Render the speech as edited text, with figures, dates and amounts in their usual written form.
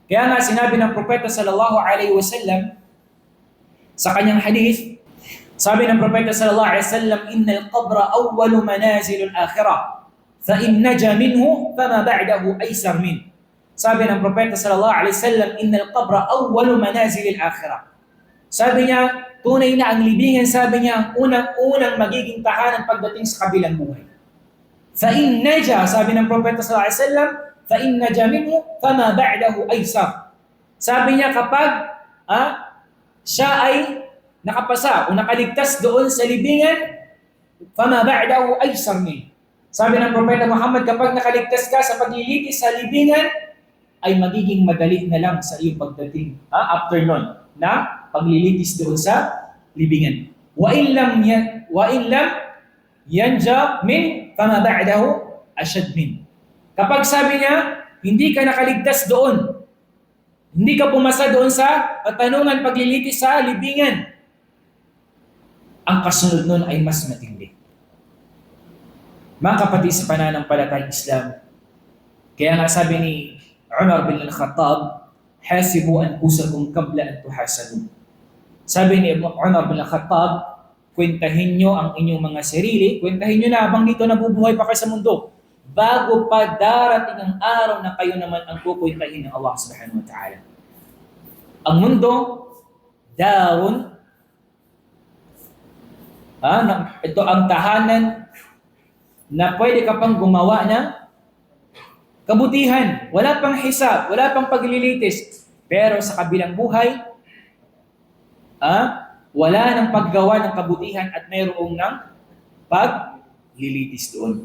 Kaya nga sinabi ng Propeta sallallahu alaihi wasallam sa kanyang hadith, sabi ng Propeta sallallahu alaihi wasallam, "Innal qabra awwalu manazilul akhirah, fa in naja minhu fama ba'dahu aysar min." Sabi ng Propeta sallallahu alaihi wasallam, "Innal qabra awwalu manazilil akhirah." Sabi niya, tunay na ang libingan, sabi niya, ang unang-unang magiging tahanan pagdating sa kabilang buhay. Fa in naja, sabi ng Propeta sallallahu alaihi wasallam, fa in naja minhu fama ba'dahu aysar. Sabi niya, kapag siya ay nakapasa o nakaligtas doon sa libingan, fama ba'dahu aysar min. Sabi ng Propeta Muhammad, kapag nakaligtas ka sa paglilitis sa libingan, ay magiging madali na lang sa iyong pagdating after nun na paglilitis doon sa libingan. Wa in lam yanja min fama ba'dahu ashad min. Kapag sabi niya, hindi ka nakaligtas doon, hindi ka pumasa doon sa katanungan paglilitis sa libingan, ang kasunod nun ay mas matindi. Mga kapatid sa pananampalatayang Islam, kaya nga sabi ni Umar bin al-Khattab, "Hasibu anfusakum qabla an tuhasabu." Sabi ni Umar bin al-Khattab, kwentahin nyo ang inyong mga sarili, kwentahin nyo na habang dito nabubuhay pa kayo sa mundo, bago pa darating ang araw na kayo naman ang kukwentahin ng Allah subhanahu wa ta'ala. Ang mundo, darun, ito ang tahanan na pwede ka pang gumawa ng kabutihan. Wala pang hisab, wala pang paglilitis. Pero sa kabilang buhay, wala nang paggawa ng kabutihan at mayroong ng paglilitis doon.